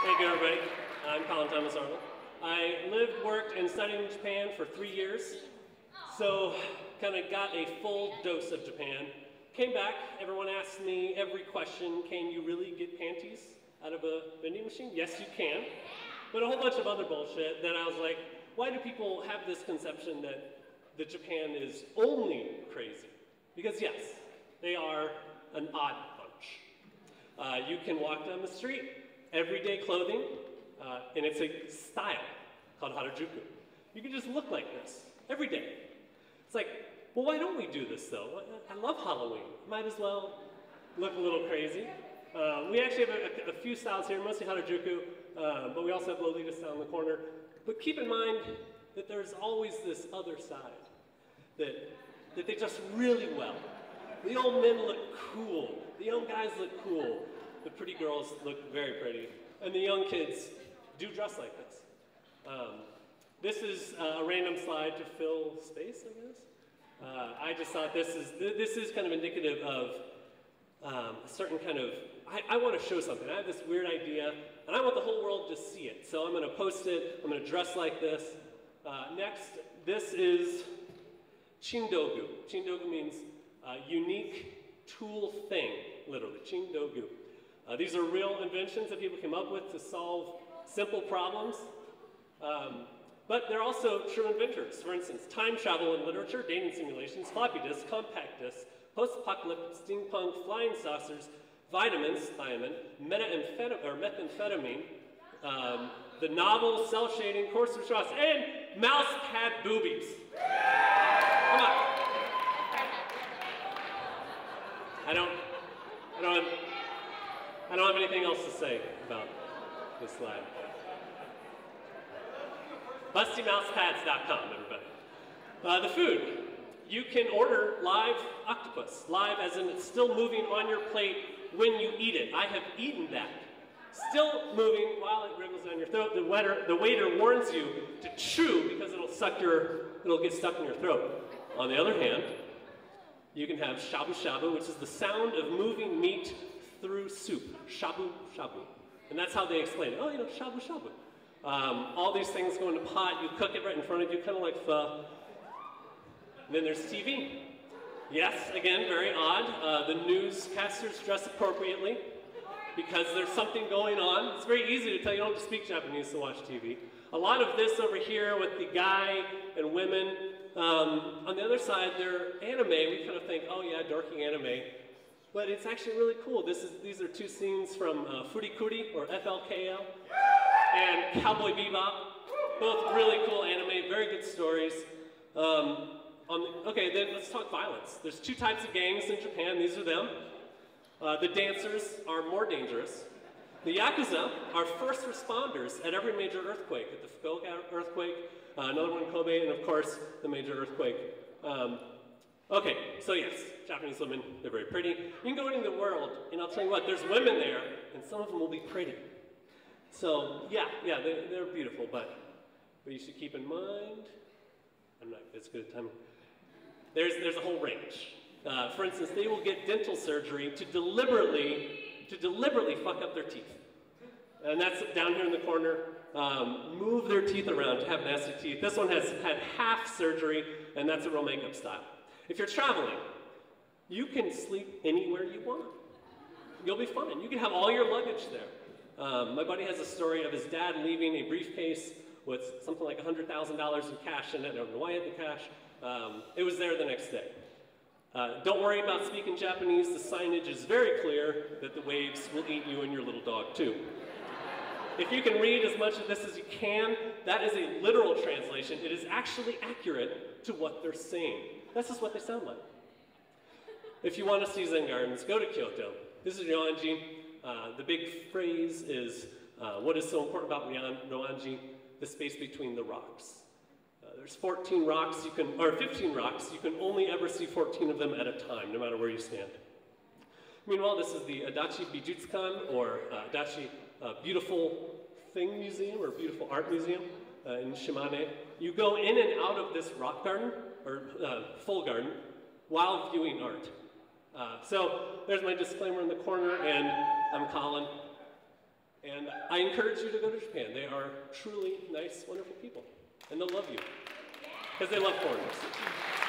Thank you, everybody. I'm Colin Thomas-Arnold. I lived, worked, and studied in Japan for 3 years, so kind of got a full dose of Japan. Came back, everyone asked me every question, can you really get panties out of a vending machine? Yes, you can. But a whole bunch of other bullshit. Then I was like, why do people have this conception that Japan is only crazy? Because yes, they are an odd bunch. You can walk down the street, everyday clothing, and it's a style called Harajuku. You can just look like this every day. It's like, well, why don't we do this though? I love Halloween. Might as well look a little crazy. We actually have a few styles here, mostly Harajuku, but we also have Lolita style in the corner. But keep in mind that there's always this other side that they dress really well. The old men look cool. The young guys look cool. The pretty girls look very pretty. And the young kids do dress like this. This is a random slide to fill space, I guess. I just thought this is kind of indicative of a certain kind of, I want to show something. I have this weird idea, and I want the whole world to see it. So I'm going to post it. I'm going to dress like this. Next, this is Chindogu. Chindogu means unique tool thing, literally, Chindogu. These are real inventions that people came up with to solve simple problems. But they're also true inventors. For instance, time travel in literature, dating simulations, floppy disks, compact disks, post-apocalyptic steampunk, flying saucers, vitamins, thiamine, methamphetamine, the novel, cell shading, coarser straws, and mouse pad boobies. Come on. I don't have anything else to say about this slide. BustyMousePads.com, everybody. The food. You can order live octopus. Live as in it's still moving on your plate when you eat it. I have eaten that. Still moving while it wriggles down your throat. The waiter warns you to chew because it'll get stuck in your throat. On the other hand, you can have shabu shabu, which is the sound of moving meat through soup. Shabu shabu. And that's how they explain it. Oh, you know, shabu shabu. All these things go in a pot, you cook it right in front of you, kind of like pho. And then there's TV. Yes, again, very odd. The newscasters dress appropriately because there's something going on. It's very easy to tell you don't have to speak Japanese to watch TV. A lot of this over here with the guy and women. On the other side, they're anime. We kind of think, oh yeah, dorky anime. But it's actually really cool. These are two scenes from Furikuri, or FLKL, and Cowboy Bebop. Both really cool anime, very good stories. Okay, then let's talk violence. There's two types of gangs in Japan. These are them. The dancers are more dangerous. The Yakuza are first responders at every major earthquake, at the Fukuoka earthquake, another one in Kobe, and of course, the major earthquake. Okay, so yes, Japanese women, they're very pretty. You can go into the world, and I'll tell you what, there's women there, and some of them will be pretty. So, yeah, they're beautiful, but you should keep in mind, I'm not as good at timing. There's a whole range. For instance, they will get dental surgery to deliberately fuck up their teeth. And that's down here in the corner. Move their teeth around to have nasty teeth. This one has had half surgery, and that's a real makeup style. If you're traveling, you can sleep anywhere you want. You'll be fine. You can have all your luggage there. My buddy has a story of his dad leaving a briefcase with something like $100,000 in cash in it. I don't know why he had the cash. It was there the next day. Don't worry about speaking Japanese. The signage is very clear that the waves will eat you and your little dog too. If you can read as much of this as you can, that is a literal translation. It is actually accurate to what they're saying. That's just what they sound like. If you want to see Zen gardens, go to Kyoto. This is Ryoanji. The big phrase is, what is so important about Ryoanji? The space between the rocks. There's 14 rocks, or 15 rocks. You can only ever see 14 of them at a time, no matter where you stand. Meanwhile, this is the Adachi Bijutsukan, or Adachi Beautiful Thing Museum, or Beautiful Art Museum in Shimane. You go in and out of this rock garden, or full garden, while viewing art. So there's my disclaimer in the corner, and I'm Colin. And I I encourage you to go to Japan. They are truly nice, wonderful people, and they'll love you, because they love foreigners.